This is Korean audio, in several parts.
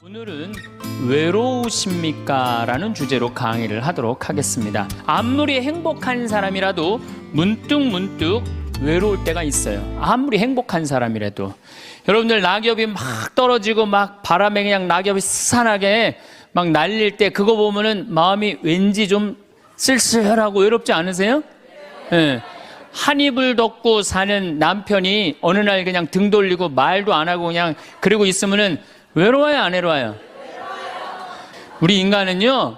오늘은 외로우십니까? 라는 주제로 강의를 하도록 하겠습니다. 아무리 행복한 사람이라도 문득 외로울 때가 있어요. 아무리 행복한 사람이라도. 여러분들 낙엽이 막 떨어지고 막 바람에 그냥 낙엽이 스산하게 막 날릴 때 그거 보면은 마음이 왠지 좀 쓸쓸하고 외롭지 않으세요? 네. 한 이불 덮고 사는 남편이 어느 날 그냥 등 돌리고 말도 안 하고 그냥 그러고 있으면은 외로워요, 안 외로워요? 우리 인간은요,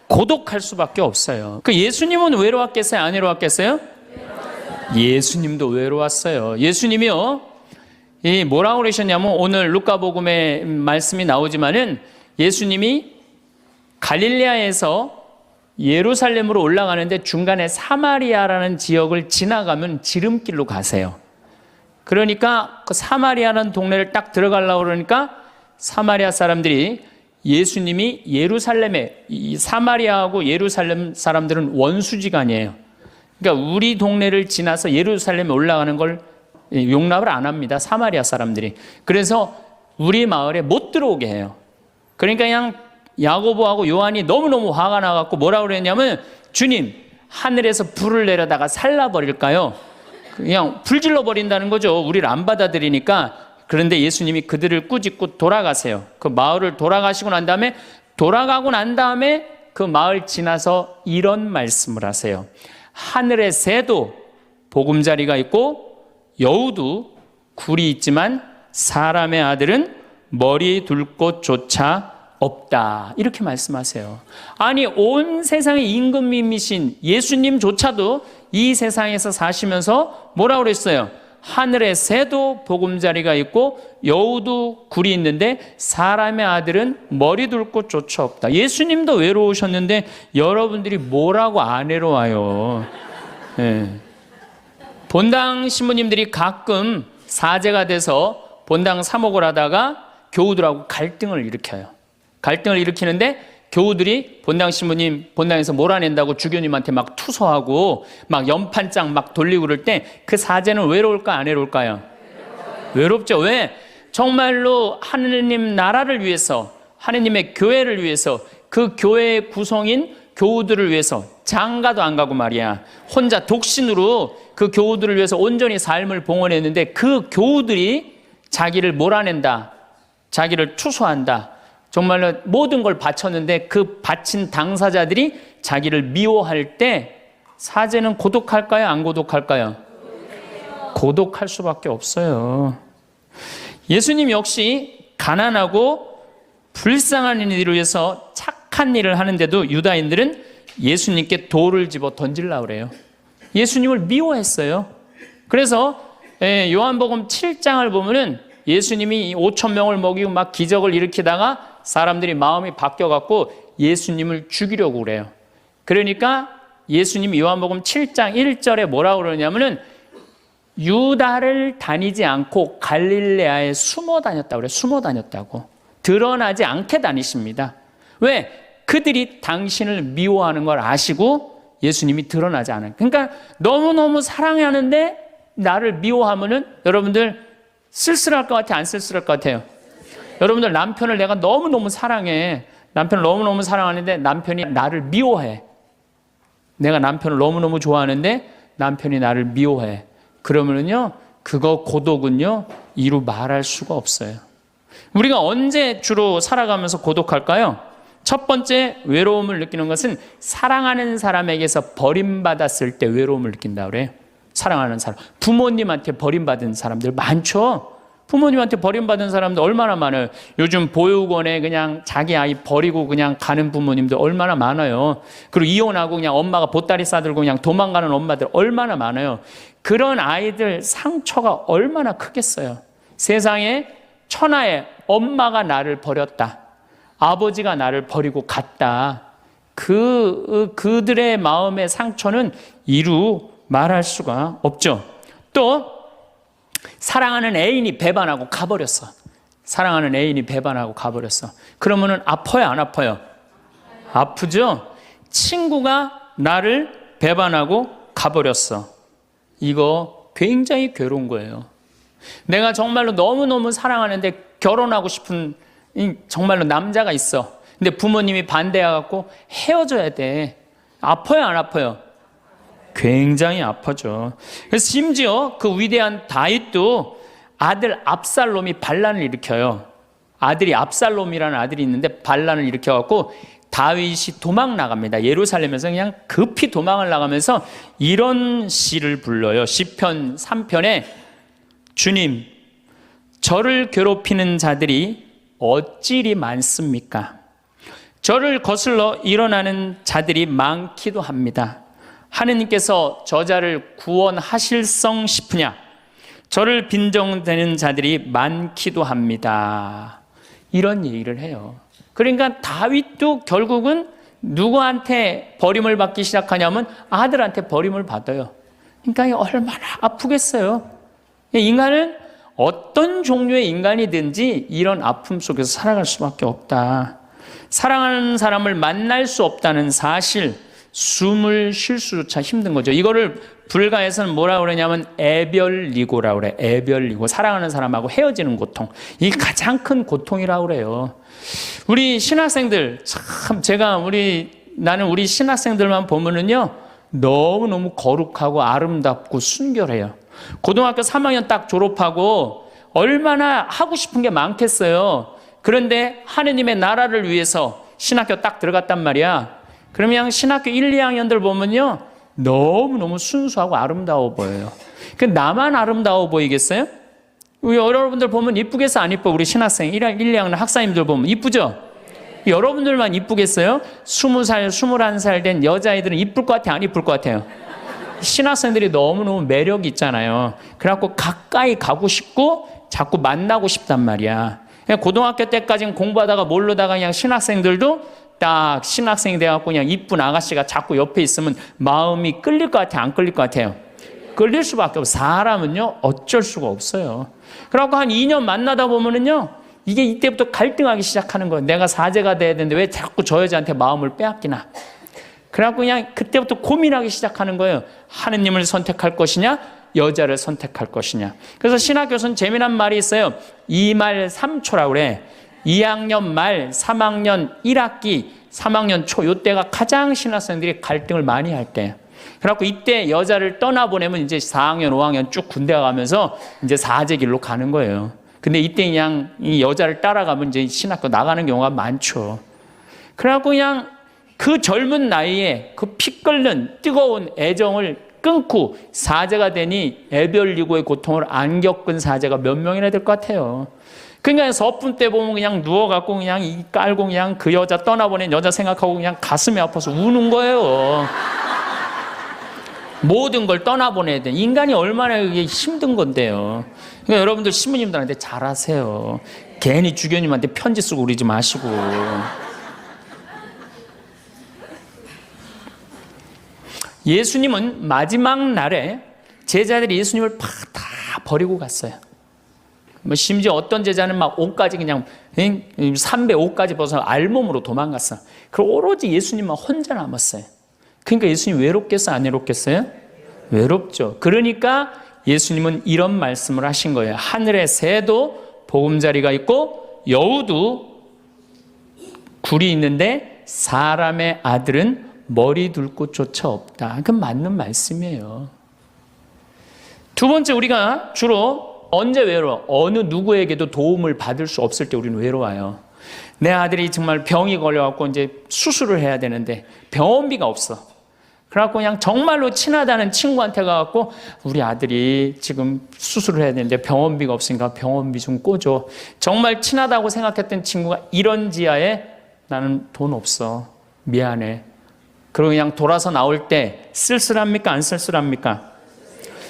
고독할 수밖에 없어요. 그 예수님은 외로웠겠어요, 안 외로웠겠어요? 예수님도 외로웠어요. 예수님이요, 뭐라고 그러셨냐면, 오늘 루카복음에 말씀이 나오지만은 예수님이 갈릴레아에서 예루살렘으로 올라가는데 중간에 사마리아라는 지역을 지나가면 지름길로 가세요. 그러니까 그 사마리아라는 동네를 딱 들어가려고 그러니까 사마리아 사람들이 예수님이 예루살렘에, 이 사마리아하고 예루살렘 사람들은 원수지간이에요. 그러니까 우리 동네를 지나서 예루살렘에 올라가는 걸 용납을 안 합니다, 사마리아 사람들이. 그래서 우리 마을에 못 들어오게 해요. 그러니까 그냥 야고보하고 요한이 너무너무 화가 나갖고 뭐라고 그랬냐면, 주님, 하늘에서 불을 내려다가 살라버릴까요? 그냥 불질러 버린다는 거죠. 우리를 안 받아들이니까. 그런데 예수님이 그들을 꾸짖고 돌아가세요. 그 마을을 돌아가시고 난 다음에, 돌아가고 난 다음에 그 마을 지나서 이런 말씀을 하세요. 하늘의 새도 보금자리가 있고 여우도 굴이 있지만 사람의 아들은 머리 둘 곳조차 없다. 이렇게 말씀하세요. 아니, 온 세상의 임금님이신 예수님조차도 이 세상에서 사시면서 뭐라고 그랬어요? 하늘의 새도 보금자리가 있고 여우도 굴이 있는데 사람의 아들은 머리 둘 곳조차 없다. 예수님도 외로우셨는데 여러분들이 뭐라고 안 외로워요? 네. 본당 신부님들이 가끔 사제가 돼서 본당 사목을 하다가 교우들하고 갈등을 일으켜요. 갈등을 일으키는데 교우들이 본당 신부님 본당에서 몰아낸다고 주교님한테 막 투서하고 막 연판장 막 돌리고 그럴 때 그 사제는 외로울까, 안 외로울까요? 외롭죠. 왜? 정말로 하느님 나라를 위해서, 하느님의 교회를 위해서, 그 교회의 구성인 교우들을 위해서 장가도 안 가고 말이야, 혼자 독신으로 그 교우들을 위해서 온전히 삶을 봉헌했는데 그 교우들이 자기를 몰아낸다, 자기를 투서한다, 정말로 모든 걸 바쳤는데 그 바친 당사자들이 자기를 미워할 때 사제는 고독할까요, 안 고독할까요? 고독할 수밖에 없어요. 예수님 역시 가난하고 불쌍한 이들을 위해서 착한 일을 하는데도 유다인들은 예수님께 돌을 집어 던지려고 그래요. 예수님을 미워했어요. 그래서 요한복음 7장을 보면은 예수님이 5,000명을 먹이고 막 기적을 일으키다가 사람들이 마음이 바뀌어갖고 예수님을 죽이려고 그래요. 그러니까 예수님이 요한복음 7장 1절에 뭐라고 그러냐면은 유다를 다니지 않고 갈릴레아에 숨어 다녔다고 그래요. 숨어 다녔다고. 드러나지 않게 다니십니다. 왜? 그들이 당신을 미워하는 걸 아시고 예수님이 드러나지 않아요. 그러니까 너무너무 사랑하는데 나를 미워하면은 여러분들 쓸쓸할 것 같아요, 안 쓸쓸할 것 같아요? 여러분들 남편을 내가 너무너무 사랑해. 남편을 너무너무 사랑하는데 남편이 나를 미워해. 내가 남편을 너무너무 좋아하는데 남편이 나를 미워해. 그러면은요, 그거 고독은요, 이루 말할 수가 없어요. 우리가 언제 주로 살아가면서 고독할까요? 첫 번째 외로움을 느끼는 것은 사랑하는 사람에게서 버림받았을 때 외로움을 느낀다 그래요. 사랑하는 사람. 부모님한테 버림받은 사람들 많죠? 부모님한테 버림받은 사람들 얼마나 많아요. 요즘 보육원에 그냥 자기 아이 버리고 그냥 가는 부모님들 얼마나 많아요. 그리고 이혼하고 그냥 엄마가 보따리 싸들고 그냥 도망가는 엄마들 얼마나 많아요. 그런 아이들 상처가 얼마나 크겠어요. 세상에 천하에 엄마가 나를 버렸다, 아버지가 나를 버리고 갔다, 그들의 마음의 상처는 이루 말할 수가 없죠. 또 사랑하는 애인이 배반하고 가버렸어. 사랑하는 애인이 배반하고 가버렸어. 그러면은 아파요, 안 아파요? 아프죠? 친구가 나를 배반하고 가버렸어. 이거 굉장히 괴로운 거예요. 내가 정말로 너무너무 사랑하는데 결혼하고 싶은 정말로 남자가 있어. 근데 부모님이 반대해갖고 헤어져야 돼. 아파요, 안 아파요? 굉장히 아파죠. 그래서 심지어 그 위대한 다윗도 아들 압살롬이 반란을 일으켜요. 아들이 압살롬이라는 아들이 있는데 반란을 일으켜갖고 다윗이 도망 나갑니다. 예루살렘에서 그냥 급히 도망을 나가면서 이런 시를 불러요. 시편 3편에 주님, 저를 괴롭히는 자들이 어찌리 많습니까? 저를 거슬러 일어나는 자들이 많기도 합니다. 하느님께서 저자를 구원하실성 싶으냐? 저를 빈정대는 자들이 많기도 합니다. 이런 얘기를 해요. 그러니까 다윗도 결국은 누구한테 버림을 받기 시작하냐면 아들한테 버림을 받아요. 그러니까 얼마나 아프겠어요. 인간은 어떤 종류의 인간이든지 이런 아픔 속에서 살아갈 수밖에 없다. 사랑하는 사람을 만날 수 없다는 사실, 숨을 쉴 수조차 힘든 거죠. 이거를 불가에서는 뭐라고 그러냐면 애별리고라고 그래. 애별리고. 사랑하는 사람하고 헤어지는 고통. 이게 가장 큰 고통이라고 그래요. 우리 신학생들, 참 나는 우리 신학생들만 보면은요, 너무너무 거룩하고 아름답고 순결해요. 고등학교 3학년 딱 졸업하고 얼마나 하고 싶은 게 많겠어요. 그런데 하느님의 나라를 위해서 신학교 딱 들어갔단 말이야. 그러면 신학교 1, 2학년들 보면요, 너무너무 순수하고 아름다워 보여요. 나만 아름다워 보이겠어요? 여러분들 보면 이쁘겠어, 안 이뻐? 우리 신학생 1, 2학년 학사님들 보면 이쁘죠? 여러분들만 이쁘겠어요? 20살, 21살 된 여자애들은 이쁠 것 같아요, 안 이쁠 것 같아요? 신학생들이 너무너무 매력이 있잖아요. 그래갖고 가까이 가고 싶고 자꾸 만나고 싶단 말이야. 고등학교 때까지는 공부하다가 모르다가 그냥 신학생들도 딱 신학생이 돼갖고 그냥 이쁜 아가씨가 자꾸 옆에 있으면 마음이 끌릴 것 같아요, 안 끌릴 것 같아요? 끌릴 수밖에 없어요. 사람은요, 어쩔 수가 없어요. 그래갖고 한 2년 만나다 보면은요, 이게 이때부터 갈등하기 시작하는 거예요. 내가 사제가 돼야 되는데 왜 자꾸 저 여자한테 마음을 빼앗기나. 그래갖고 그냥 그때부터 고민하기 시작하는 거예요. 하느님을 선택할 것이냐, 여자를 선택할 것이냐. 그래서 신학교에서는 재미난 말이 있어요. 2말 3초라고 그래. 2학년 말, 3학년 1학기, 3학년 초, 이때가 가장 신학생들이 갈등을 많이 할 때예요. 그래갖고 이때 여자를 떠나보내면 이제 4학년, 5학년 쭉 군대 가면서 이제 사제 길로 가는 거예요. 근데 이때 그냥 이 여자를 따라가면 이제 신학교 나가는 경우가 많죠. 그래갖고 그냥 그 젊은 나이에 그 피 끓는 뜨거운 애정을 끊고 사제가 되니 애별리고의 고통을 안 겪은 사제가 몇 명이나 될 것 같아요. 그러니까 서푼 때 보면 그냥 누워갖고 그냥 이 깔고 그냥 그 여자 떠나보낸 여자 생각하고 그냥 가슴이 아파서 우는 거예요. 모든 걸 떠나보내야 돼. 인간이 얼마나 그게 힘든 건데요. 그러니까 여러분들 신부님들한테 잘하세요. 괜히 주교님한테 편지 쓰고 그러지 마시고. 예수님은 마지막 날에 제자들이 예수님을 다 버리고 갔어요. 심지어 어떤 제자는 막 옷까지 그냥 삼배 옷까지 벗어 알몸으로 도망갔어. 그리고 오로지 예수님만 혼자 남았어요. 그러니까 예수님 외롭겠어요, 안 외롭겠어요? 외롭죠. 그러니까 예수님은 이런 말씀을 하신 거예요. 하늘의 새도 보금자리가 있고 여우도 굴이 있는데 사람의 아들은 머리 둘 곳조차 없다. 그건 맞는 말씀이에요. 두 번째, 우리가 주로 언제 외로워? 어느 누구에게도 도움을 받을 수 없을 때 우리는 외로워요. 내 아들이 정말 병이 걸려갖고 이제 수술을 해야 되는데 병원비가 없어. 그래갖고 그냥 정말로 친하다는 친구한테 가갖고 우리 아들이 지금 수술을 해야 되는데 병원비가 없으니까 병원비 좀 꿔줘. 정말 친하다고 생각했던 친구가 이런 지하에 나는 돈 없어. 미안해. 그리고 그냥 돌아서 나올 때 쓸쓸합니까? 안 쓸쓸합니까?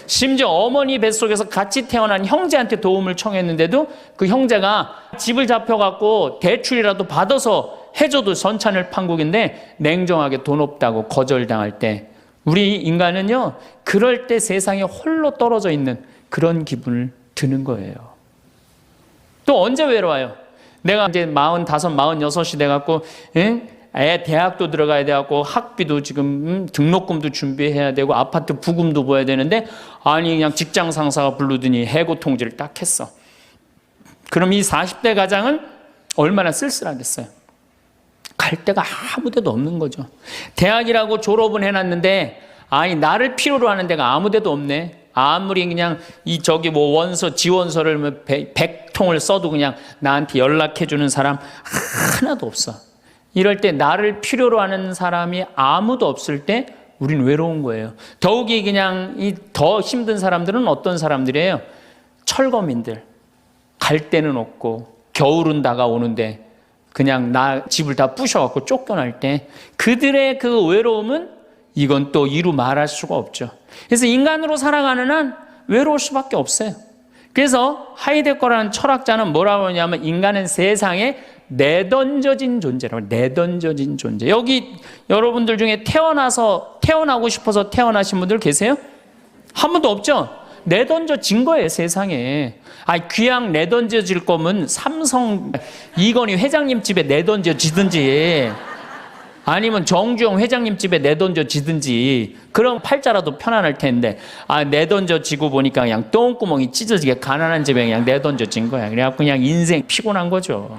심지어 어머니 뱃속에서 같이 태어난 형제한테 도움을 청했는데도 그 형제가 집을 잡혀갖고 대출이라도 받아서 해줘도 선찬을 판국인데 냉정하게 돈 없다고 거절당할 때 우리 인간은요, 그럴 때 세상에 홀로 떨어져 있는 그런 기분을 드는 거예요. 또 언제 외로워요? 내가 이제 45, 46이 돼갖고 애 대학도 들어가야 돼갖고 학비도 지금 등록금도 준비해야 되고 아파트 부금도 보야 되는데 아니 그냥 직장 상사가 부르더니 해고 통지를 딱 했어. 그럼 이 40대 가장은 얼마나 쓸쓸하겠어요. 갈 데가 아무 데도 없는 거죠. 대학이라고 졸업은 해놨는데 아니 나를 필요로 하는 데가 아무 데도 없네. 아무리 그냥 저기 뭐 원서 지원서를 100통을 써도 그냥 나한테 연락해 주는 사람 하나도 없어. 이럴 때 나를 필요로 하는 사람이 아무도 없을 때 우린 외로운 거예요. 더욱이 그냥 더 힘든 사람들은 어떤 사람들이에요? 철거민들. 갈 데는 없고 겨울은 다가오는데 그냥 나 집을 다 부셔갖고 쫓겨날 때 그들의 그 외로움은 이건 또 이루 말할 수가 없죠. 그래서 인간으로 살아가는 한 외로울 수밖에 없어요. 그래서 하이데거라는 철학자는 뭐라고 하냐면 인간은 세상에 내던져진 존재라고. 내던져진 존재. 여기 여러분들 중에 태어나고 싶어서 태어나신 분들 계세요? 한 분도 없죠? 내던져진 거예요, 세상에. 귀양 내던져질 거면 삼성 이건희 회장님 집에 내던져지든지 아니면 정주영 회장님 집에 내던져지든지 그럼 팔자라도 편안할 텐데 내던져지고 보니까 그냥 똥구멍이 찢어지게 가난한 집에 그냥 내던져진 거야. 그래갖고 그냥 인생 피곤한 거죠.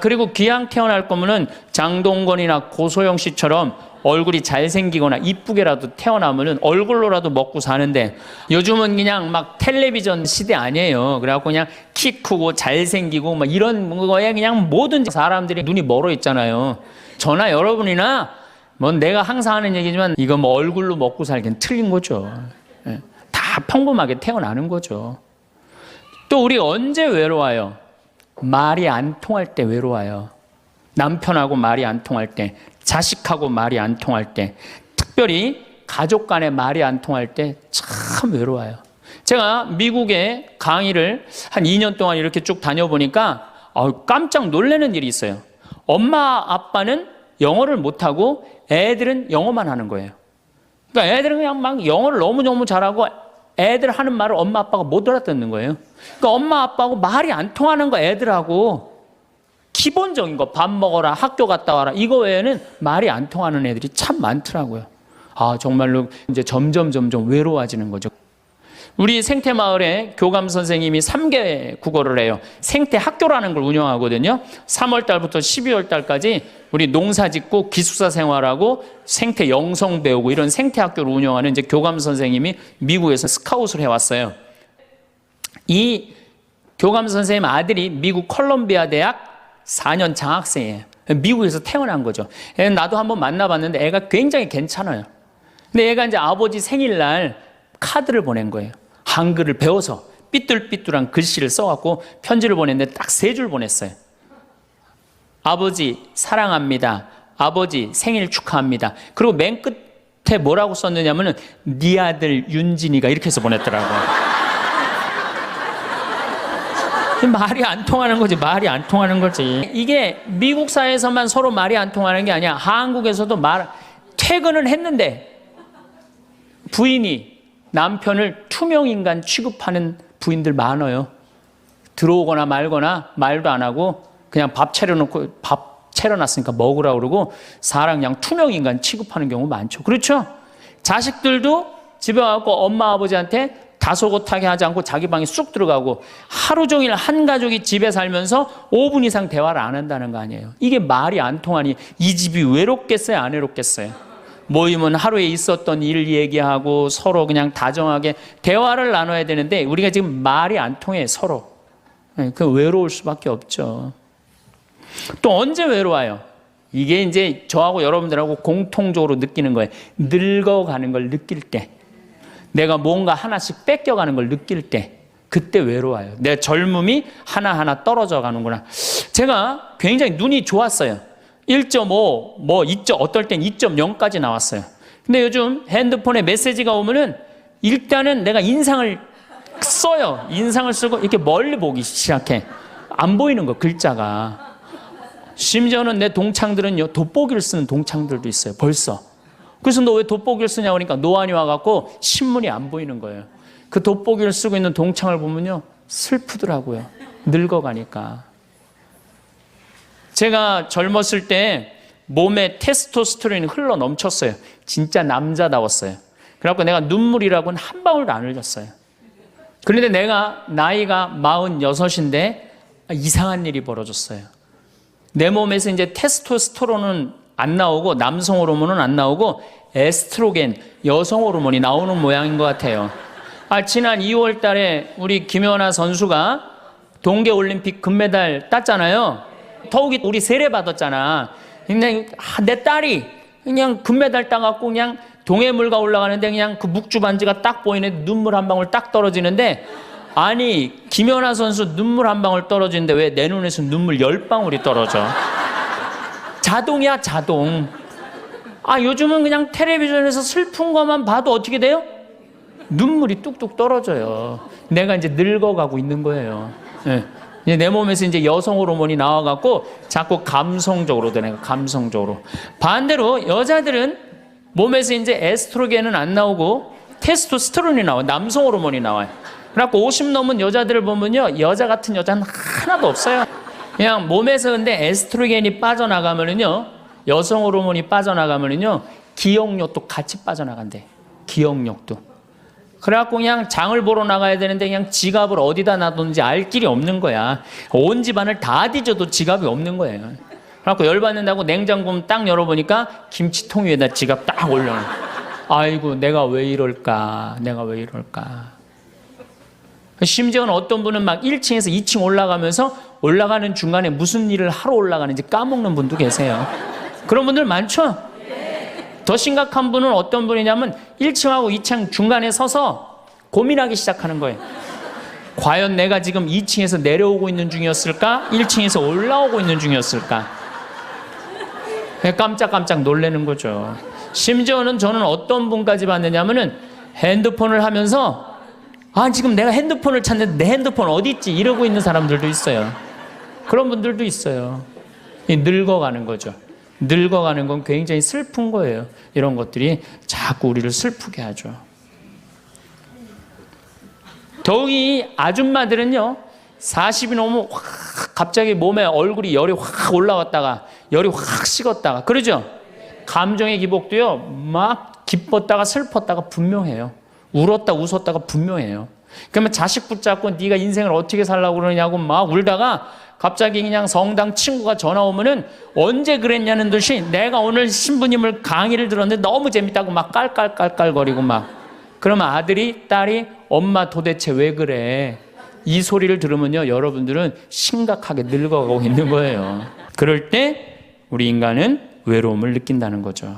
그리고 귀양 태어날 거면은 장동건이나 고소영 씨처럼 얼굴이 잘생기거나 이쁘게라도 태어나면은 얼굴로라도 먹고 사는데 요즘은 그냥 막 텔레비전 시대 아니에요. 그래갖고 그냥 키 크고 잘생기고 막 이런 거에 그냥 모든 사람들이 눈이 멀어 있잖아요. 저나 여러분이나 뭐 내가 항상 하는 얘기지만 이거 뭐 얼굴로 먹고 살기는 틀린 거죠. 다 평범하게 태어나는 거죠. 또 우리 언제 외로워요? 말이 안 통할 때 외로워요. 남편하고 말이 안 통할 때, 자식하고 말이 안 통할 때, 특별히 가족 간에 말이 안 통할 때 참 외로워요. 제가 미국에 강의를 한 2년 동안 이렇게 쭉 다녀보니까 깜짝 놀라는 일이 있어요. 엄마 아빠는 영어를 못하고 애들은 영어만 하는 거예요. 그러니까 애들은 그냥 막 영어를 너무너무 잘하고 애들 하는 말을 엄마 아빠가 못 알아듣는 거예요. 그러니까 엄마 아빠하고 말이 안 통하는 거 애들하고 기본적인 거 밥 먹어라 학교 갔다 와라 이거 외에는 말이 안 통하는 애들이 참 많더라고요. 정말로 이제 점점 외로워지는 거죠. 우리 생태마을에 교감 선생님이 3개 국어를 해요. 생태학교라는 걸 운영하거든요. 3월 달부터 12월 달까지 우리 농사 짓고 기숙사 생활하고 생태 영성 배우고 이런 생태학교를 운영하는 이제 교감 선생님이 미국에서 스카웃을 해왔어요. 이 교감 선생님 아들이 미국 컬럼비아 대학 4년 장학생이에요. 미국에서 태어난 거죠. 나도 한번 만나봤는데 애가 굉장히 괜찮아요. 근데 애가 이제 아버지 생일날 카드를 보낸 거예요. 한글을 배워서 삐뚤삐뚤한 글씨를 써갖고 편지를 보냈는데 딱 3줄 보냈어요. 아버지 사랑합니다. 아버지 생일 축하합니다. 그리고 맨 끝에 뭐라고 썼느냐면은 네 아들 윤진이가 이렇게 해서 보냈더라고요. 말이 안 통하는 거지. 말이 안 통하는 거지. 이게 미국 사회에서만 서로 말이 안 통하는 게 아니야. 한국에서도 퇴근을 했는데 부인이 남편을 투명인간 취급하는 부인들 많아요. 들어오거나 말거나 말도 안 하고 그냥 밥 차려놨으니까 먹으라고 그러고 사람 그냥 투명인간 취급하는 경우 많죠. 그렇죠? 자식들도 집에 와서 엄마 아버지한테 다소곳하게 하지 않고 자기 방에 쑥 들어가고 하루 종일 한 가족이 집에 살면서 5분 이상 대화를 안 한다는 거 아니에요. 이게 말이 안 통하니 이 집이 외롭겠어요? 안 외롭겠어요? 모이면 하루에 있었던 일 얘기하고 서로 그냥 다정하게 대화를 나눠야 되는데 우리가 지금 말이 안 통해 서로. 그 외로울 수밖에 없죠. 또 언제 외로워요? 이게 이제 저하고 여러분들하고 공통적으로 느끼는 거예요. 늙어가는 걸 느낄 때. 내가 뭔가 하나씩 뺏겨가는 걸 느낄 때 그때 외로워요. 내 젊음이 하나하나 떨어져 가는구나. 제가 굉장히 눈이 좋았어요. 1.5, 어떨 땐 2.0까지 나왔어요. 근데 요즘 핸드폰에 메시지가 오면은 일단은 내가 인상을 써요. 인상을 쓰고 이렇게 멀리 보기 시작해. 안 보이는 거, 글자가. 심지어는 내 동창들은요, 돋보기를 쓰는 동창들도 있어요, 벌써. 그래서 너 왜 돋보기를 쓰냐고 하니까 노안이 와갖고 신문이 안 보이는 거예요. 그 돋보기를 쓰고 있는 동창을 보면요, 슬프더라고요. 늙어가니까. 제가 젊었을 때 몸에 테스토스테론이 흘러 넘쳤어요. 진짜 남자다웠어요. 그래갖고 내가 눈물이라고는 한 방울도 안 흘렸어요. 그런데 내가 나이가 46인데 이상한 일이 벌어졌어요. 내 몸에서 이제 테스토스테론은 안 나오고 남성 호르몬은 안 나오고 에스트로겐, 여성 호르몬이 나오는 모양인 것 같아요. 지난 2월 달에 우리 김연아 선수가 동계올림픽 금메달 땄잖아요. 더욱이 우리 세례 받았잖아. 그냥 내 딸이 그냥 금메달 따갖고 그냥 동해물가 올라가는데 그냥 그 묵주 반지가 딱 보이는데 눈물 한 방울 딱 떨어지는데, 아니 김연아 선수 눈물 한 방울 떨어지는데 왜 내 눈에서 눈물 10방울이 떨어져? 자동이야, 자동. 요즘은 그냥 텔레비전에서 슬픈 것만 봐도 어떻게 돼요? 눈물이 뚝뚝 떨어져요. 내가 이제 늙어가고 있는 거예요. 네. 내 몸에서 이제 여성 호르몬이 나와갖고 자꾸 감성적으로 되는 거예요. 감성적으로. 반대로 여자들은 몸에서 이제 에스트로겐은 안 나오고 테스토스테론이 나와요. 남성 호르몬이 나와요. 그래갖고 50 넘은 여자들을 보면요, 여자 같은 여자는 하나도 없어요. 그냥 몸에서 근데 에스트로겐이 빠져나가면은요, 여성 호르몬이 빠져나가면은요, 기억력도 같이 빠져나간대. 기억력도. 그래갖고 그냥 장을 보러 나가야 되는데 그냥 지갑을 어디다 놔뒀는지 알 길이 없는 거야. 온 집안을 다 뒤져도 지갑이 없는 거예요. 그래갖고 열받는다고 냉장고 딱 열어보니까 김치통 위에다 지갑 딱 올려놔. 아이고, 내가 왜 이럴까? 내가 왜 이럴까? 심지어는 어떤 분은 막 1층에서 2층 올라가면서 올라가는 중간에 무슨 일을 하러 올라가는지 까먹는 분도 계세요. 그런 분들 많죠? 더 심각한 분은 어떤 분이냐면 1층하고 2층 중간에 서서 고민하기 시작하는 거예요. 과연 내가 지금 2층에서 내려오고 있는 중이었을까? 1층에서 올라오고 있는 중이었을까? 깜짝깜짝 놀라는 거죠. 심지어는 저는 어떤 분까지 봤느냐면은 핸드폰을 하면서 지금 내가 핸드폰을 찾는데 내 핸드폰 어디 있지? 이러고 있는 사람들도 있어요. 그런 분들도 있어요. 늙어가는 거죠. 늙어가는 건 굉장히 슬픈 거예요. 이런 것들이 자꾸 우리를 슬프게 하죠. 더욱이 아줌마들은요, 40이 넘으면 확 갑자기 몸에 얼굴이 열이 확 올라왔다가 열이 확 식었다가 그러죠. 감정의 기복도요, 막 기뻤다가 슬펐다가 분명해요. 울었다 웃었다가 분명해요. 그러면 자식 붙잡고 네가 인생을 어떻게 살라고 그러냐고 막 울다가 갑자기 그냥 성당 친구가 전화 오면은 언제 그랬냐는 듯이 내가 오늘 신부님을 강의를 들었는데 너무 재밌다고 막 깔깔깔깔거리고 막. 그러면 아들이, 딸이 엄마 도대체 왜 그래? 이 소리를 들으면요, 여러분들은 심각하게 늙어가고 있는 거예요. 그럴 때 우리 인간은 외로움을 느낀다는 거죠.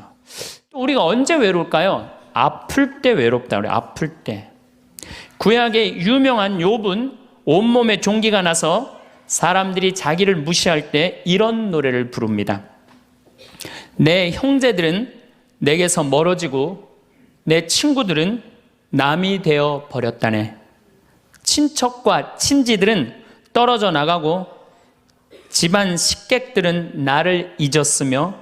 우리가 언제 외로울까요? 아플 때 외롭다 그래요. 아플 때. 구약의 유명한 욥은 온몸에 종기가 나서 사람들이 자기를 무시할 때 이런 노래를 부릅니다. 내 형제들은 내게서 멀어지고 내 친구들은 남이 되어 버렸다네. 친척과 친지들은 떨어져 나가고 집안 식객들은 나를 잊었으며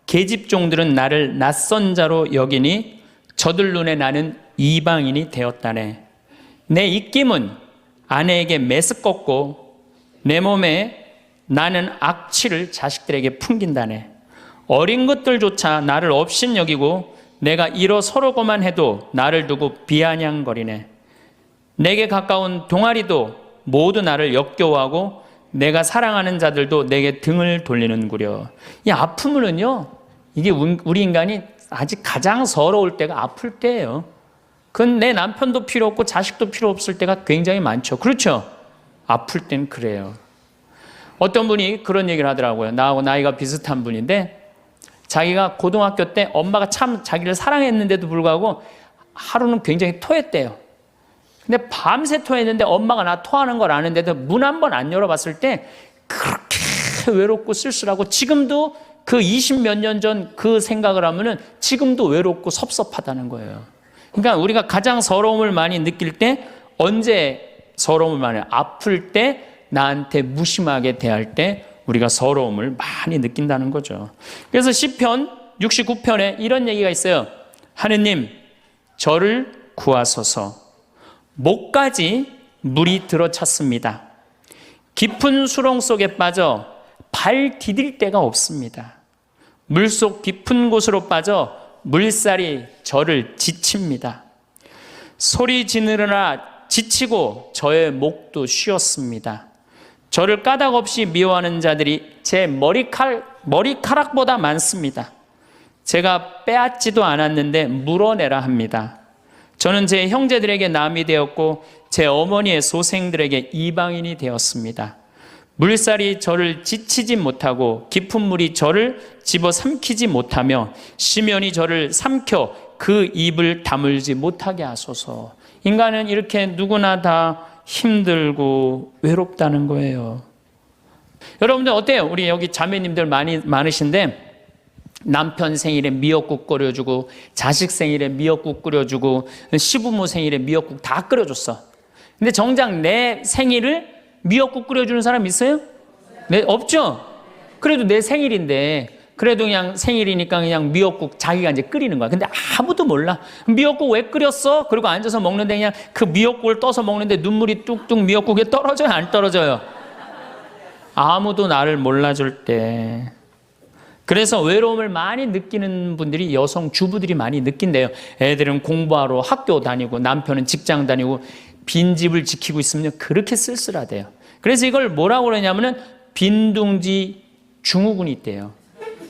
계집종들은 나를 낯선 자로 여기니 저들 눈에 나는 이방인이 되었다네. 내 입김은 아내에게 메스껍고 내 몸에 나는 악취를 자식들에게 풍긴다네. 어린 것들조차 나를 업신여기고 내가 일어서려고만 해도 나를 두고 비아냥거리네. 내게 가까운 동아리도 모두 나를 역겨워하고 내가 사랑하는 자들도 내게 등을 돌리는구려. 이 아픔은요, 이게 우리 인간이 아직 가장 서러울 때가 아플 때예요. 그건 내 남편도 필요 없고 자식도 필요 없을 때가 굉장히 많죠. 그렇죠? 아플 땐 그래요. 어떤 분이 그런 얘기를 하더라고요. 나하고 나이가 비슷한 분인데 자기가 고등학교 때 엄마가 참 자기를 사랑했는데도 불구하고 하루는 굉장히 토했대요. 근데 밤새 토했는데 엄마가 나 토하는 걸 아는데도 문 한 번 안 열어봤을 때 그렇게 외롭고 쓸쓸하고, 지금도 그 20몇 년 전 그 생각을 하면은 지금도 외롭고 섭섭하다는 거예요. 그러니까 우리가 가장 서러움을 많이 느낄 때, 언제 서러움을 많이 해요? 아플 때, 나한테 무심하게 대할 때 우리가 서러움을 많이 느낀다는 거죠. 그래서 시편 69편에 이런 얘기가 있어요. 하느님, 저를 구하소서. 목까지 물이 들어찼습니다. 깊은 수렁 속에 빠져 발 디딜 데가 없습니다. 물속 깊은 곳으로 빠져 물살이 저를 지칩니다. 소리 지르느라 지치고 저의 목도 쉬었습니다. 저를 까닭없이 미워하는 자들이 제 머리카락보다 많습니다. 제가 빼앗지도 않았는데 물어내라 합니다. 저는 제 형제들에게 남이 되었고 제 어머니의 소생들에게 이방인이 되었습니다. 물살이 저를 지치지 못하고 깊은 물이 저를 집어삼키지 못하며 심연이 저를 삼켜 그 입을 다물지 못하게 하소서. 인간은 이렇게 누구나 다 힘들고 외롭다는 거예요. 여러분들 어때요? 우리 여기 자매님들 많으신데 남편 생일에 미역국 끓여주고 자식 생일에 미역국 끓여주고 시부모 생일에 미역국 다 끓여줬어. 근데 정작 내 생일을 미역국 끓여주는 사람 있어요? 네, 없죠? 그래도 내 생일인데 그래도 그냥 생일이니까 그냥 미역국 자기가 이제 끓이는 거야. 근데 아무도 몰라. 미역국 왜 끓였어? 그리고 앉아서 먹는데 그냥 그 미역국을 떠서 먹는데 눈물이 뚝뚝 미역국에 떨어져요? 안 떨어져요? 아무도 나를 몰라줄 때. 그래서 외로움을 많이 느끼는 분들이 여성 주부들이 많이 느낀대요. 애들은 공부하러 학교 다니고 남편은 직장 다니고 빈집을 지키고 있으면 그렇게 쓸쓸하대요. 그래서 이걸 뭐라고 그러냐면은 빈둥지 증후군이 있대요.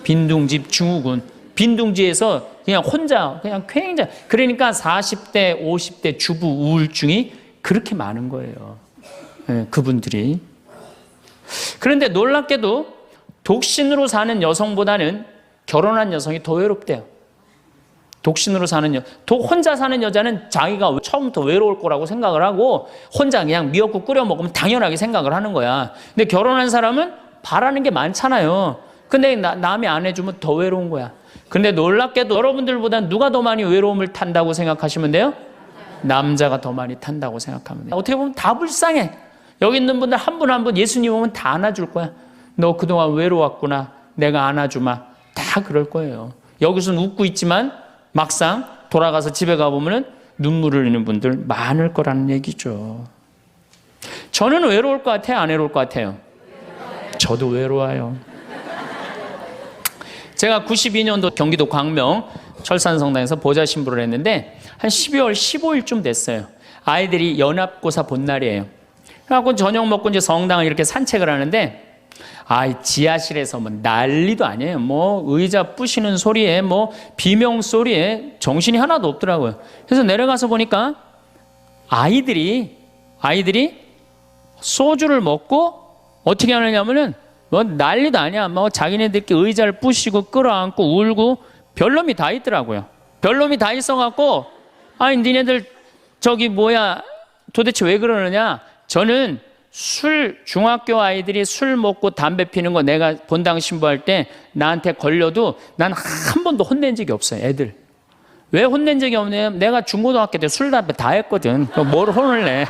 빈둥집 증후군. 빈둥지에서 그냥 혼자 그냥 굉장히 그러니까 40대 50대 주부 우울증이 그렇게 많은 거예요. 네, 그분들이. 그런데 놀랍게도 독신으로 사는 여성보다는 결혼한 여성이 더 외롭대요. 독신으로 사는 혼자 사는 여자는 자기가 처음부터 외로울 거라고 생각을 하고 혼자 그냥 미역국 끓여 먹으면 당연하게 생각을 하는 거야. 근데 결혼한 사람은 바라는 게 많잖아요. 근데 남이 안 해주면 더 외로운 거야. 근데 놀랍게도 여러분들보다 누가 더 많이 외로움을 탄다고 생각하시면 돼요? 남자가 더 많이 탄다고 생각하면 돼요. 어떻게 보면 다 불쌍해. 여기 있는 분들 한 분 한 분 예수님 오면 다 안아줄 거야. 너 그동안 외로웠구나. 내가 안아주마. 다 그럴 거예요. 여기서는 웃고 있지만 막상 돌아가서 집에 가보면 눈물을 흘리는 분들 많을 거라는 얘기죠. 저는 외로울 것 같아요? 안 외로울 것 같아요? 저도 외로워요. 제가 92년도 경기도 광명 철산성당에서 보좌 신부를 했는데 한 12월 15일쯤 됐어요. 아이들이 연합고사 본 날이에요. 그래갖고 저녁 먹고 이제 성당을 이렇게 산책을 하는데 지하실에서 뭐 난리도 아니에요. 뭐 의자 부시는 소리에 뭐 비명 소리에 정신이 하나도 없더라고요. 그래서 내려가서 보니까 아이들이 소주를 먹고 어떻게 하느냐면은 뭐 난리도 아니야. 뭐 자기네들끼리 의자를 부시고 끌어안고 울고 별놈이 다 있더라고요. 별놈이 다 있어갖고 니네들 도대체 왜 그러느냐? 저는 중학교 아이들이 술 먹고 담배 피는 거 내가 본당 신부할 때 나한테 걸려도 난 한 번도 혼낸 적이 없어요. 애들. 왜 혼낸 적이 없냐면 내가 중고등학교 때 술, 담배 다 했거든. 뭘 혼을 내.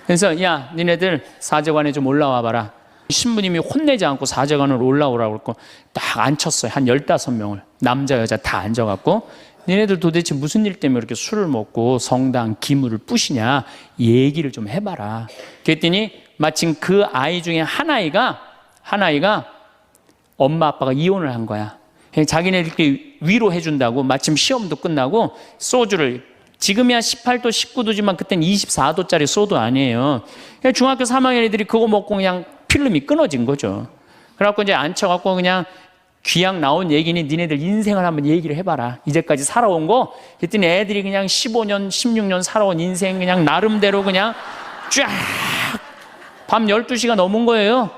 그래서 야 니네들 사제관에 좀 올라와 봐라. 신부님이 혼내지 않고 사제관으로 올라오라고 그러고 딱 앉혔어요. 한 15명을. 남자 여자 다 앉아갖고 니네들 도대체 무슨 일 때문에 이렇게 술을 먹고 성당 기물을 부시냐 얘기를 좀 해봐라. 그랬더니 마침 그 아이 중에 한 아이가 엄마 아빠가 이혼을 한 거야. 자기네들끼리 위로해준다고 마침 시험도 끝나고 소주를 지금이야 18도 19도지만 그때는 24도짜리 소주 아니에요. 중학교 3학년 애들이 그거 먹고 그냥 필름이 끊어진 거죠. 그래갖고 이제 앉혀갖고 그냥 귀양 나온 얘기니 니네들 인생을 한번 얘기를 해봐라. 이제까지 살아온 거. 그랬더니 애들이 그냥 15년, 16년 살아온 인생 그냥 나름대로 그냥 쫙 밤 12시가 넘은 거예요.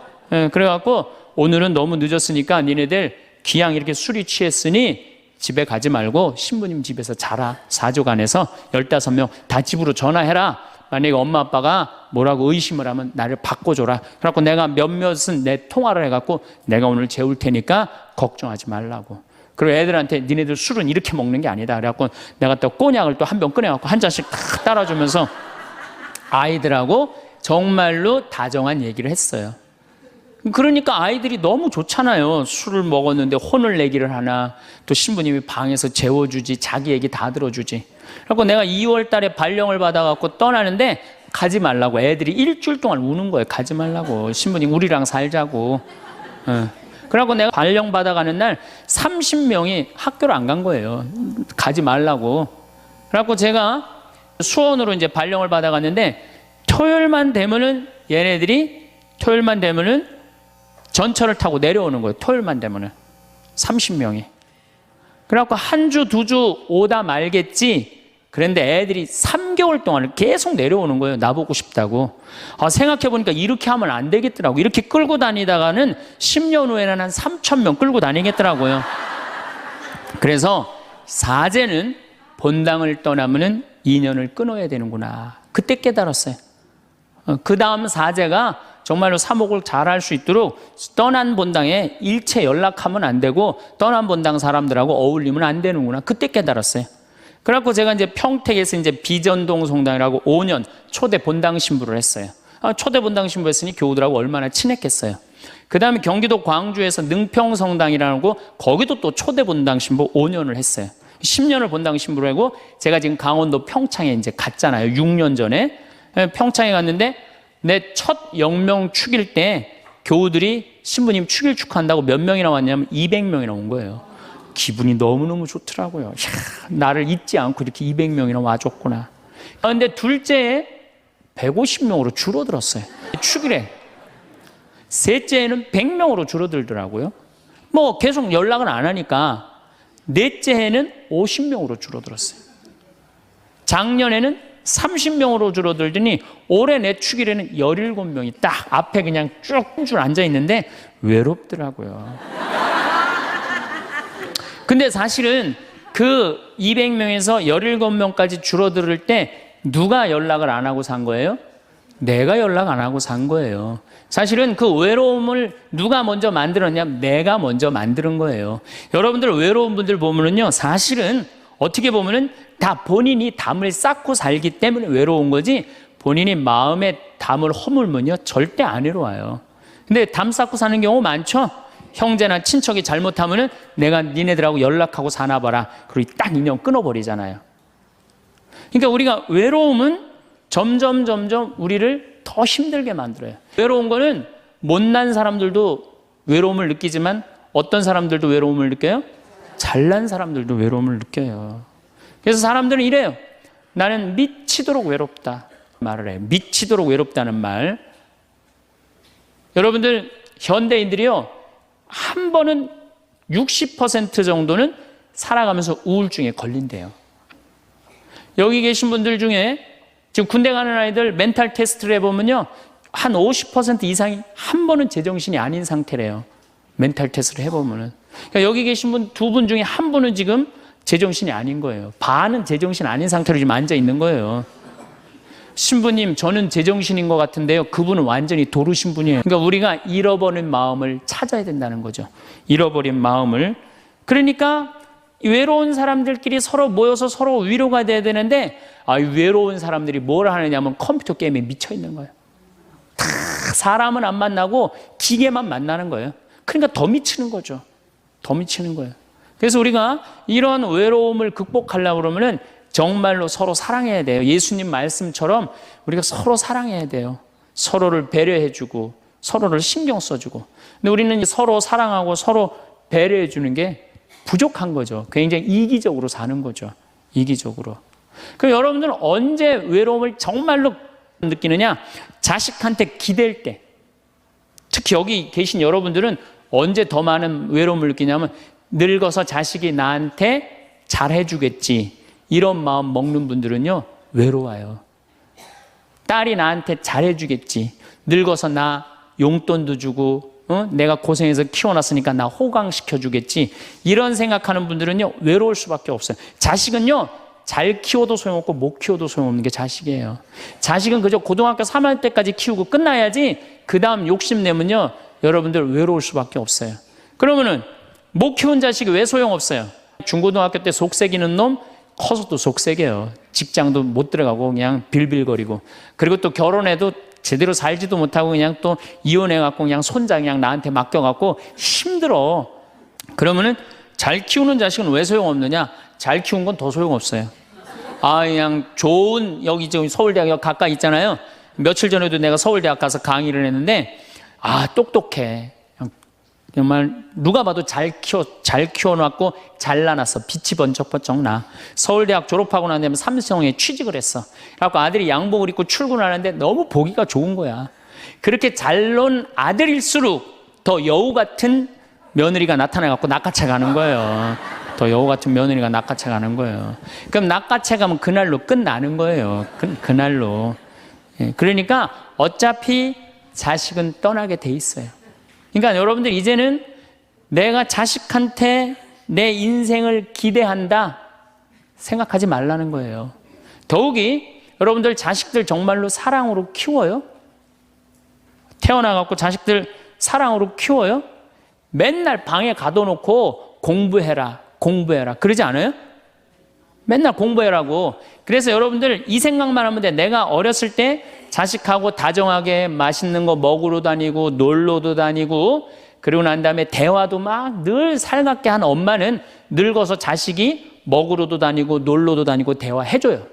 그래갖고 오늘은 너무 늦었으니까 니네들 귀양 이렇게 술이 취했으니 집에 가지 말고 신부님 집에서 자라. 사조관에서 15명 다 집으로 전화해라. 만약에 엄마 아빠가 뭐라고 의심을 하면 나를 바꿔줘라. 그래갖고 내가 몇몇은 내 통화를 해갖고 내가 오늘 재울 테니까 걱정하지 말라고. 그리고 애들한테 니네들 술은 이렇게 먹는 게 아니다. 그래갖고 내가 또 꼬냑을 또 한 병 꺼내갖고 한 잔씩 딱 따라주면서 아이들하고 정말로 다정한 얘기를 했어요. 그러니까 아이들이 너무 좋잖아요. 술을 먹었는데 혼을 내기를 하나. 또 신부님이 방에서 재워주지. 자기 얘기 다 들어주지. 그래서 내가 2월 달에 발령을 받아갖고 떠나는데 가지 말라고. 애들이 일주일 동안 우는 거예요. 가지 말라고. 신부님 우리랑 살자고. 그래갖고 내가 발령 받아가는 날 30명이 학교를 안 간 거예요. 가지 말라고. 그래갖고 제가 수원으로 이제 발령을 받아갔는데 토요일만 되면은 얘네들이 토요일만 되면은 전철을 타고 내려오는 거예요. 토요일만 되면은 30명이. 그래갖고 한 주, 두 주 오다 말겠지. 그런데 애들이 3개월 동안 계속 내려오는 거예요. 나보고 싶다고. 생각해보니까 이렇게 하면 안 되겠더라고. 이렇게 끌고 다니다가는 10년 후에는 한 3,000명 끌고 다니겠더라고요. 그래서 사제는 본당을 떠나면은 인연을 끊어야 되는구나. 그때 깨달았어요. 그 다음 사제가 정말로 사목을 잘할 수 있도록 떠난 본당에 일체 연락하면 안 되고 떠난 본당 사람들하고 어울리면 안 되는구나. 그때 깨달았어요. 그래갖고 제가 이제 평택에서 이제 비전동 성당이라고 5년 초대 본당 신부를 했어요. 초대 본당 신부 했으니 교우들하고 얼마나 친했겠어요. 그 다음에 경기도 광주에서 능평 성당이라고 거기도 또 초대 본당 신부 5년을 했어요. 10년을 본당 신부를 하고 제가 지금 강원도 평창에 이제 갔잖아요. 6년 전에. 평창에 갔는데 내 첫 영명 축일 때 교우들이 신부님 축일 축하한다고 몇 명이나 왔냐면 200명이나 온 거예요. 기분이 너무너무 좋더라고요. 이야, 나를 잊지 않고 이렇게 200명이나 와줬구나. 그런데 둘째에 150명으로 줄어들었어요. 축일에. 셋째에는 100명으로 줄어들더라고요. 뭐 계속 연락은 안 하니까 넷째 해는 50명으로 줄어들었어요. 작년에는 30명으로 줄어들더니 올해 내 축일에는 17명이 딱 앞에 그냥 쭉 줄 앉아 있는데 외롭더라고요. 근데 사실은 그 200명에서 17명까지 줄어들 때 누가 연락을 안 하고 산 거예요? 내가 연락 안 하고 산 거예요. 사실은 그 외로움을 누가 먼저 만들었냐면 내가 먼저 만드는 거예요. 여러분들 외로운 분들 보면은요, 사실은 어떻게 보면은 다 본인이 담을 쌓고 살기 때문에 외로운 거지 본인이 마음에 담을 허물면요 절대 안 외로워요. 근데 담 쌓고 사는 경우 많죠. 형제나 친척이 잘못하면은 내가 니네들하고 연락하고 사나 봐라. 그리고 딱 인연 끊어버리잖아요. 그러니까 우리가 외로움은 점점 우리를 더 힘들게 만들어요. 외로운 거는 못난 사람들도 외로움을 느끼지만 어떤 사람들도 외로움을 느껴요? 잘난 사람들도 외로움을 느껴요. 그래서 사람들은 이래요. 나는 미치도록 외롭다 말을 해요. 미치도록 외롭다는 말. 여러분들 현대인들이요, 한 번은 60% 정도는 살아가면서 우울증에 걸린대요. 여기 계신 분들 중에 지금 군대 가는 아이들 멘탈 테스트를 해보면요, 한 50% 이상이 한 번은 제정신이 아닌 상태래요. 멘탈 테스트를 해보면은. 그러니까 여기 계신 분 두 분 중에 한 분은 지금 제정신이 아닌 거예요. 반은 제정신 아닌 상태로 지금 앉아 있는 거예요. 신부님, 저는 제정신인 것 같은데요. 그분은 완전히 도루신 분이에요. 그러니까 우리가 잃어버린 마음을 찾아야 된다는 거죠. 잃어버린 마음을. 그러니까 외로운 사람들끼리 서로 모여서 서로 위로가 돼야 되는데, 외로운 사람들이 뭘 하느냐면 컴퓨터 게임에 미쳐 있는 거예요. 다 사람은 안 만나고 기계만 만나는 거예요. 그러니까 더 미치는 거죠. 더 미치는 거예요. 그래서 우리가 이런 외로움을 극복하려고 그러면은 정말로 서로 사랑해야 돼요. 예수님 말씀처럼 우리가 서로 사랑해야 돼요. 서로를 배려해주고 서로를 신경 써주고. 근데 우리는 서로 사랑하고 서로 배려해주는 게 부족한 거죠. 굉장히 이기적으로 사는 거죠. 이기적으로. 그럼 여러분들은 언제 외로움을 정말로 느끼느냐? 자식한테 기댈 때. 특히 여기 계신 여러분들은 언제 더 많은 외로움을 느끼냐면 늙어서 자식이 나한테 잘해주겠지, 이런 마음 먹는 분들은요 외로워요. 딸이 나한테 잘해주겠지, 늙어서 나 용돈도 주고 내가 고생해서 키워놨으니까 나 호강시켜주겠지, 이런 생각하는 분들은요 외로울 수밖에 없어요. 자식은요 잘 키워도 소용없고 못 키워도 소용없는 게 자식이에요. 자식은 그저 고등학교 3학년 때까지 키우고 끝나야지 그 다음 욕심내면요 여러분들 외로울 수밖에 없어요. 그러면은 못 키운 자식이 왜 소용없어요? 중고등학교 때 속색이는 놈 커서도 속색이에요. 직장도 못 들어가고 그냥 빌빌거리고, 그리고 또 결혼해도 제대로 살지도 못하고 그냥 또 이혼해갖고 그냥 손자 그냥 나한테 맡겨갖고 힘들어. 그러면은 잘 키우는 자식은 왜 소용없느냐? 잘 키운 건 더 소용없어요. 그냥 좋은, 여기 지금 서울대학 가까이 있잖아요. 며칠 전에도 내가 서울대학 가서 강의를 했는데 똑똑해. 정말 누가 봐도 잘 키워놨고 잘나놨어. 빛이 번쩍번쩍 나. 서울대학 졸업하고 난 다음에 삼성에 취직을 했어. 그래갖고 아들이 양복을 입고 출근하는데 너무 보기가 좋은 거야. 그렇게 잘 논 아들일수록 더 여우 같은 며느리가 나타나갖고 낚아채 가는 거예요. 더 여우 같은 며느리가 낚아채 가는 거예요. 그럼 낚아채 가면 그날로 끝나는 거예요. 그날로. 그러니까 어차피 자식은 떠나게 돼 있어요. 그러니까 여러분들 이제는 내가 자식한테 내 인생을 기대한다 생각하지 말라는 거예요. 더욱이 여러분들 자식들 정말로 사랑으로 키워요? 태어나갖고 자식들 사랑으로 키워요? 맨날 방에 가둬놓고 공부해라 그러지 않아요? 맨날 공부해라고. 그래서 여러분들 이 생각만 하면 돼. 내가 어렸을 때 자식하고 다정하게 맛있는 거 먹으러 다니고 놀러도 다니고 그리고 난 다음에 대화도 막 늘 살갑게 한 엄마는 늙어서 자식이 먹으러도 다니고 놀러도 다니고 대화해줘요.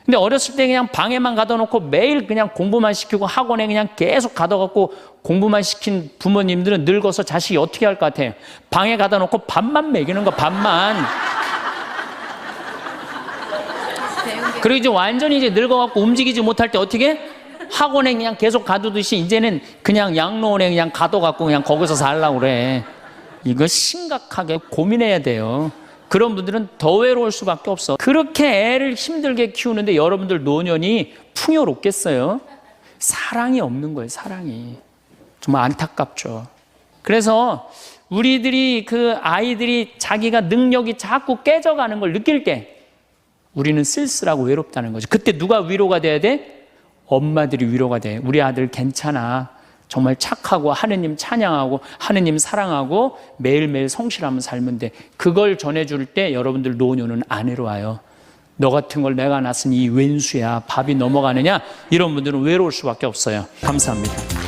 근데 어렸을 때 그냥 방에만 가둬놓고 매일 그냥 공부만 시키고 학원에 그냥 계속 가둬갖고 공부만 시킨 부모님들은 늙어서 자식이 어떻게 할 것 같아요? 방에 가둬놓고 밥만 먹이는 거, 밥만. 그리고 이제 완전히 이제 늙어갖고 움직이지 못할 때 어떻게? 학원에 그냥 계속 가두듯이 이제는 그냥 양로원에 그냥 가둬갖고 그냥 거기서 살라고 그래. 이거 심각하게 고민해야 돼요. 그런 분들은 더 외로울 수밖에 없어. 그렇게 애를 힘들게 키우는데 여러분들 노년이 풍요롭겠어요? 사랑이 없는 거예요, 사랑이. 정말 안타깝죠. 그래서 우리들이 그 아이들이 자기가 능력이 자꾸 깨져가는 걸 느낄 때 우리는 쓸쓸하고 외롭다는 거죠. 그때 누가 위로가 돼야 돼? 엄마들이 위로가 돼. 우리 아들 괜찮아. 정말 착하고 하느님 찬양하고 하느님 사랑하고 매일매일 성실하면 살면 돼. 그걸 전해줄 때 여러분들 노년은 안 외로워요. 너 같은 걸 내가 낳았으니 이 웬수야. 밥이 넘어가느냐? 이런 분들은 외로울 수밖에 없어요. 감사합니다.